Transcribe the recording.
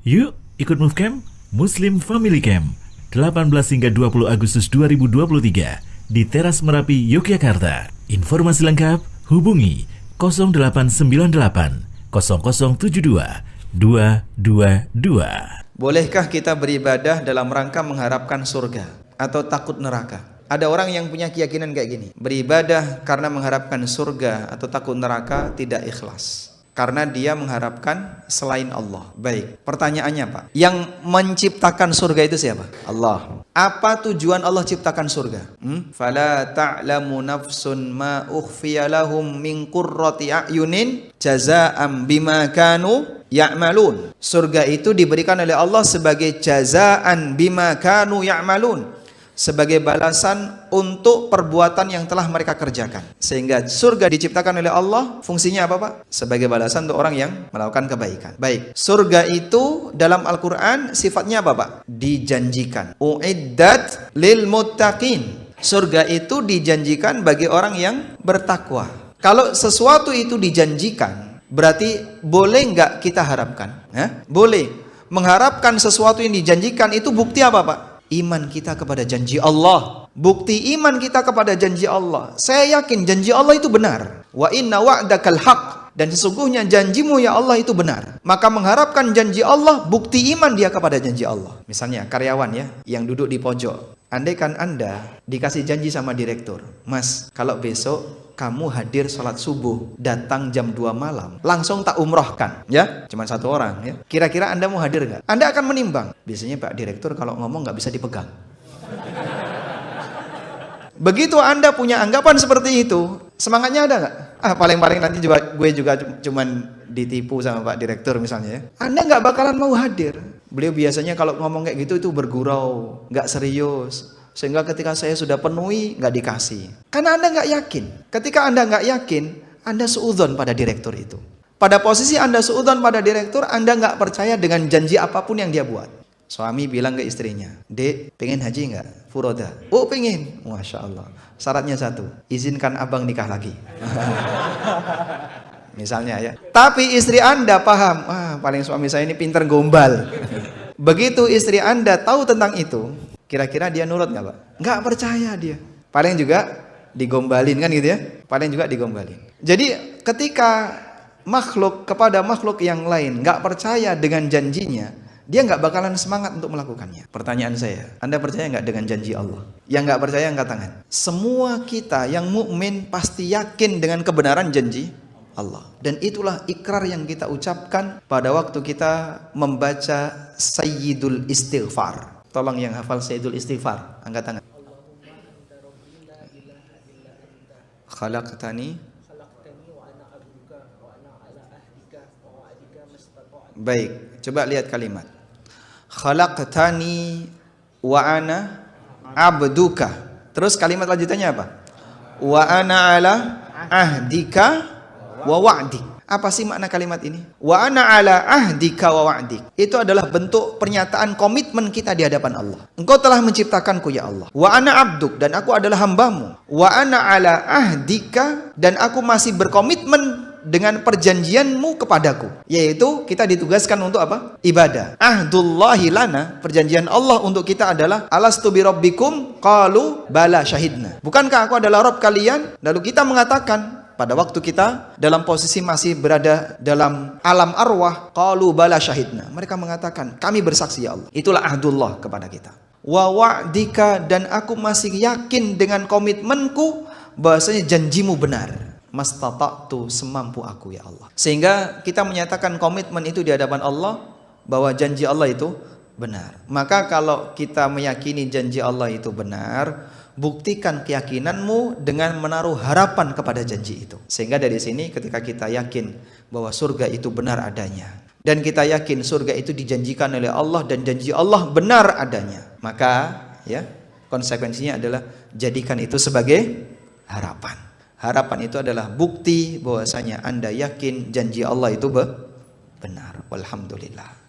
Yuk ikut Move Camp Muslim Family Camp 18 hingga 20 Agustus 2023 di Teras Merapi, Yogyakarta. Informasi lengkap hubungi 0898 0072 222. Bolehkah kita beribadah dalam rangka mengharapkan surga atau takut neraka? Ada orang yang punya keyakinan kayak gini, beribadah karena mengharapkan surga atau takut neraka tidak ikhlas, karena dia mengharapkan selain Allah. Baik, pertanyaannya Pak, yang menciptakan surga itu siapa? Allah. Apa tujuan Allah ciptakan surga? Fala ta'lamu nafsun ma ukhfiya lahum min qurrati a'yunin jazaa'an bima kanu ya'malun. Surga itu diberikan oleh Allah sebagai jazaa'an bima kanu ya'malun, sebagai balasan untuk perbuatan yang telah mereka kerjakan. Sehingga surga diciptakan oleh Allah, fungsinya apa Pak? Sebagai balasan untuk orang yang melakukan kebaikan. Baik, surga itu dalam Al-Quran sifatnya apa Pak? Dijanjikan. U'iddat lil muttaqin. Surga itu dijanjikan bagi orang yang bertakwa. Kalau sesuatu itu dijanjikan, berarti boleh nggak kita harapkan? Boleh. Mengharapkan sesuatu yang dijanjikan itu bukti apa Pak? Iman kita kepada janji Allah. Bukti iman kita kepada janji Allah, saya yakin janji Allah itu benar. Wa inna wa'dakal haq, dan sesungguhnya janjimu ya Allah itu benar. Maka mengharapkan janji Allah, bukti iman dia kepada janji Allah. Misalnya karyawan ya, yang duduk di pojok. Andaikan Anda dikasih janji sama direktur, Mas, kalau besok kamu hadir sholat subuh, datang jam 2 malam, langsung tak umrohkan, ya, cuma satu orang, ya. Kira-kira Anda mau hadir nggak? Anda akan menimbang. Biasanya Pak Direktur kalau ngomong nggak bisa dipegang. Begitu Anda punya anggapan seperti itu, semangatnya ada nggak? Paling-paling nanti gue juga cuman ditipu sama Pak Direktur misalnya, ya. Anda nggak bakalan mau hadir. Beliau biasanya kalau ngomong kayak gitu itu bergurau, nggak serius. Sehingga ketika saya sudah penuhi, nggak dikasih. Karena Anda nggak yakin. Ketika Anda nggak yakin, Anda suudzon pada direktur itu. Pada posisi Anda suudzon pada direktur, Anda nggak percaya dengan janji apapun yang dia buat. Suami bilang ke istrinya, Dek, pengen haji nggak? Furoda. Oh pengen. Masya Allah. Syaratnya satu, izinkan abang nikah lagi. Misalnya ya. Tapi istri Anda paham, paling suami saya ini pinter gombal. Begitu istri Anda tahu tentang itu, kira-kira dia nurut nggak Pak? Nggak percaya dia. Paling juga digombalin kan gitu ya. Paling juga digombalin. Jadi ketika makhluk kepada makhluk yang lain nggak percaya dengan janjinya, dia nggak bakalan semangat untuk melakukannya. Pertanyaan saya, Anda percaya nggak dengan janji Allah? Yang nggak percaya angkat tangan. Semua kita yang mukmin pasti yakin dengan kebenaran janji Allah. Dan itulah ikrar yang kita ucapkan pada waktu kita membaca Sayyidul Istighfar. Tolong yang hafal Sayyidul Istighfar, angkat tangan. Khalaqtani. Baik, coba lihat kalimat. Khalaqtani wa ana abduka. Terus kalimat lanjutannya apa? Wa ana ala ahdika wa wa'dik. Apa sih makna kalimat ini? Wa ana ala ahdika wa wa'dik. Itu adalah bentuk pernyataan komitmen kita di hadapan Allah. Engkau telah menciptakanku ya Allah. Wa ana abduk, dan aku adalah hambamu. Wa ana ala ahdika, dan aku masih berkomitmen dengan perjanjianmu kepadaku. Yaitu kita ditugaskan untuk apa? Ibadah. Ahdullahi lana, perjanjian Allah untuk kita adalah alastu bi rabbikum qalu bala syahidna. Bukankah aku adalah Rabb kalian? Lalu kita mengatakan pada waktu kita dalam posisi masih berada dalam alam arwah, qalu bala syahidna. Mereka mengatakan, kami bersaksi ya Allah. Itulah ahdullah kepada kita. Wa wa'dika, dan aku masih yakin dengan komitmenku bahwasanya janjimu benar. Mastata'tu, semampu aku ya Allah. Sehingga kita menyatakan komitmen itu di hadapan Allah bahwa janji Allah itu benar. Maka kalau kita meyakini janji Allah itu benar, buktikan keyakinanmu dengan menaruh harapan kepada janji itu. Sehingga dari sini ketika kita yakin bahwa surga itu benar adanya, dan kita yakin surga itu dijanjikan oleh Allah dan janji Allah benar adanya, maka ya konsekuensinya adalah jadikan itu sebagai harapan. Harapan itu adalah bukti bahwasanya Anda yakin janji Allah itu benar. Walhamdulillah.